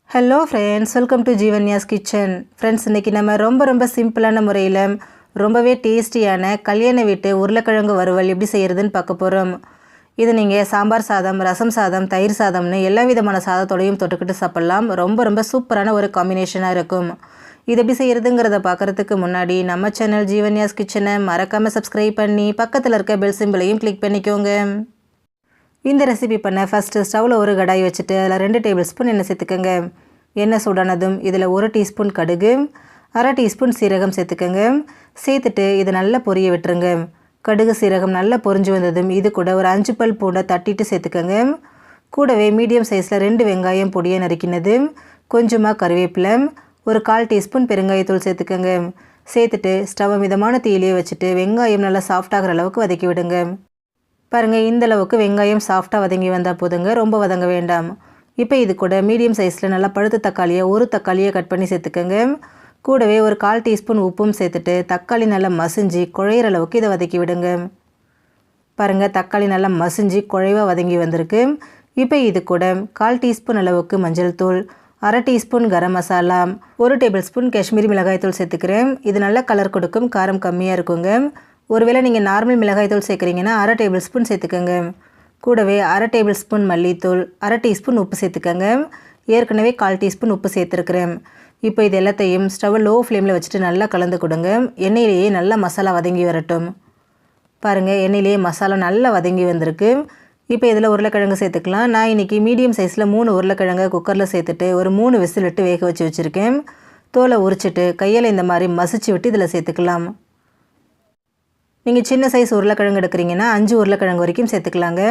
Hello friends, welcome to Jeevanya's kitchen. Friends, இன்றைக்கி நம்ம ரொம்ப சிம்பிளான முறையில் ரொம்பவே டேஸ்டியான கல்யாண வீட்டு உருளைக்கிழங்கு வறுவல் எப்படி செய்கிறதுன்னு பார்க்க போகிறோம். இது நீங்கள் சாம்பார் சாதம், ரசம் சாதம், தயிர் சாதம்னு எல்லா விதமான சாதத்தோடையும் தொட்டுக்கிட்டு சாப்பிட்லாம். ரொம்ப சூப்பரான ஒரு காம்பினேஷனாக இருக்கும். இது எப்படி செய்கிறதுங்கிறத பார்க்குறதுக்கு முன்னாடி நம்ம சேனல் ஜீவன்யாஸ் கிச்சனை மறக்காமல் சப்ஸ்கிரைப் பண்ணி பக்கத்தில் இருக்க பெல் சிம்பிளையும் கிளிக் பண்ணிக்கோங்க. இந்த ரெசிபி பண்ண ஃபஸ்ட்டு ஸ்டவ்வில் ஒரு கடாய் வச்சுட்டு அதில் 2 டேபிள் ஸ்பூன் எண்ணெய் சேர்த்துக்கோங்க. எண்ணெய் சூடானதும் இதில் 1 டீஸ்பூன் கடுகு, 1/2 டீஸ்பூன் சீரகம் சேர்த்துக்கோங்க. சேர்த்துட்டு இதை நல்லா பொரிய விட்டுருங்க. கடுகு சீரகம் நல்லா பொரிஞ்சு வந்ததும் இது கூட ஒரு 5 பல் பூண்டை தட்டிட்டு சேர்த்துக்கோங்க. கூடவே மீடியம் சைஸில் 2 வெங்காயம் பொடியை நறுக்கினது, கொஞ்சமாக கருவேப்பிலை, ஒரு 1/4 டீஸ்பூன் பெருங்காயத்தூள் சேர்த்துக்கோங்க. சேர்த்துட்டு ஸ்டவ்வை மிதமான தீயிலே வச்சுட்டு வெங்காயம் நல்லா சாஃப்டாகிற அளவுக்கு வதக்கி விடுங்க. பாருங்கள், இந்த அளவுக்கு வெங்காயம் சாஃப்டாக வதங்கி வந்தால் போதுங்க, ரொம்ப வதங்க வேண்டாம். இப்போ இது கூட மீடியம் சைஸில் நல்லா பழுத்த தக்காளியை ஒரு தக்காளியை கட் பண்ணி சேர்த்துக்கோங்க. கூடவே ஒரு 1/4 டீஸ்பூன் உப்பும் சேர்த்துட்டு தக்காளி நல்லா மசிஞ்சு குழையிற அளவுக்கு இதை வதக்கி விடுங்க. பாருங்கள், தக்காளி நல்லா மசிஞ்சு குழைவாக வதங்கி வந்திருக்கு. இப்போ இது கூட 1/4 டீஸ்பூன் அளவுக்கு மஞ்சள் தூள், 1/2 teaspoon garam masala, 1 table spoon Kashmiri மிளகாய் தூள் சேர்த்துக்கிறேன். இது நல்லா கலர் கொடுக்கும், காரம் கம்மியாக இருக்குங்க. ஒருவேளை நீங்கள் நார்மல் மிளகாய் தூள் சேர்க்குறீங்கன்னா 1/2 டேபிள் ஸ்பூன் சேர்த்துக்கோங்க. கூடவே 1/2 டேபிள் ஸ்பூன் மல்லித்தூள், 1/2 டீஸ்பூன் உப்பு சேர்த்துக்கோங்க. ஏற்கனவே 1/4 டீஸ்பூன் உப்பு சேர்த்துருக்குறேன். இப்போ இது எல்லாத்தையும் ஸ்டவ் லோ ஃப்ளேமில் வச்சுட்டு நல்லா கலந்து கொடுங்க. எண்ணெயிலேயே நல்லா மசாலா வதங்கி வரட்டும். பாருங்கள், எண்ணெயிலேயே மசாலா நல்லா வதங்கி வந்திருக்கு. இப்போ இதில் உருளைக்கிழங்கு சேர்த்துக்கலாம். நான் இன்றைக்கி மீடியம் சைஸில் 3 உருளைக்கிழங்கை குக்கரில் சேர்த்துட்டு ஒரு 3 விசில் விட்டு வேக வச்சு வச்சுருக்கேன். தோலை உரிச்சிட்டு கையில் இந்த மாதிரி மசிச்சு விட்டு இதில் சேர்த்துக்கலாம். நீங்கள் சின்ன சைஸ் உருளைக்கிழங்கு எடுக்கிறீங்கன்னா 5 உருளைக்கிழங்கு வரைக்கும் சேர்த்துக்கலாங்க.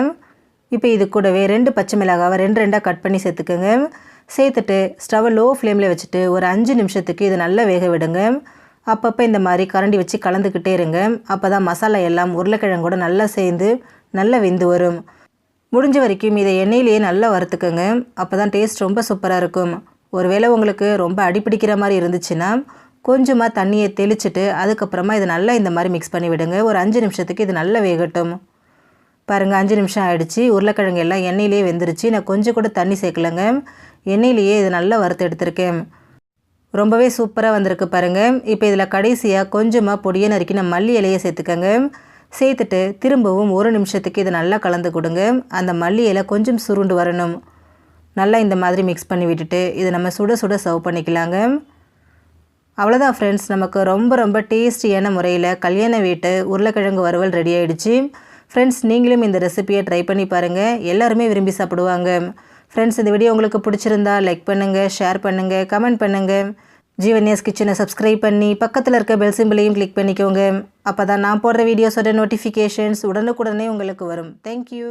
இப்போ இது கூடவே 2 பச்சை மிளகாவை 2 கட் பண்ணி சேர்த்துக்கோங்க. சேர்த்துட்டு ஸ்டவ் லோ ஃப்ளேமில் வச்சுட்டு ஒரு 5 நிமிஷத்துக்கு இதை நல்லா வேக விடுங்க. அப்பப்போ இந்த மாதிரி கரண்டி வச்சு கலந்துக்கிட்டே இருங்க. அப்போ தான் மசாலா எல்லாம் உருளைக்கிழங்கோட நல்லா சேர்ந்து நல்லா வெந்து வரும். முடிஞ்ச வரைக்கும் இதை எண்ணெயிலேயே நல்லா வறுத்துக்கோங்க. அப்போ தான் டேஸ்ட் ரொம்ப சூப்பராக இருக்கும். ஒருவேளை உங்களுக்கு ரொம்ப அடிப்பிடிக்கிற மாதிரி இருந்துச்சுன்னா கொஞ்சமாக தண்ணியை தெளிச்சுட்டு அதுக்கப்புறமா இதை நல்லா இந்த மாதிரி மிக்ஸ் பண்ணி விடுங்க. ஒரு 5 நிமிஷத்துக்கு இது நல்லா வேகட்டும். பாருங்கள், 5 நிமிஷம் ஆகிடுச்சு. உருளைக்கிழங்கு எல்லாம் எண்ணெயிலே வெந்துருச்சு. நான் கொஞ்சம் கூட தண்ணி சேர்க்கலைங்க. எண்ணெயிலேயே இது நல்லா வறுத்து எடுத்திருக்கேன். ரொம்பவே சூப்பராக வந்திருக்கு பாருங்கள். இப்போ இதில் கடைசியாக கொஞ்சமாக பொடியை நறுக்கின மல்லி இலையை சேர்த்துக்கோங்க. சேர்த்துட்டு திரும்பவும் 1 நிமிஷத்துக்கு இதை நல்லா கலந்து கொடுங்க. அந்த மல்லி இலை கொஞ்சம் சுருண்டு வரணும். நல்லா இந்த மாதிரி மிக்ஸ் பண்ணி விட்டுட்டு இதை நம்ம சுட சுட சர்வ் பண்ணிக்கலாங்க. அவ்வளோதான் ஃப்ரெண்ட்ஸ், நமக்கு ரொம்ப டேஸ்டியான முறையில் கல்யாண வீட்டு உருளைக்கிழங்கு வறுவல் ரெடி ஆகிடுச்சு. ஃப்ரெண்ட்ஸ், நீங்களும் இந்த ரெசிபியை ட்ரை பண்ணி பாருங்கள். எல்லாருமே விரும்பி சாப்பிடுவாங்க. ஃப்ரெண்ட்ஸ், இந்த வீடியோ உங்களுக்கு பிடிச்சிருந்தா லைக் பண்ணுங்கள், ஷேர் பண்ணுங்கள், கமெண்ட் பண்ணுங்கள். ஜீவன்யாஸ் கிச்சனை சப்ஸ்கிரைப் பண்ணி பக்கத்தில் இருக்க பெல் சிம்பிளையும் கிளிக் பண்ணிக்கோங்க. அப்போ தான் நான் போடுற வீடியோஸோட நோட்டிஃபிகேஷன்ஸ் உடனுக்குடனே உங்களுக்கு வரும். தேங்க்யூ.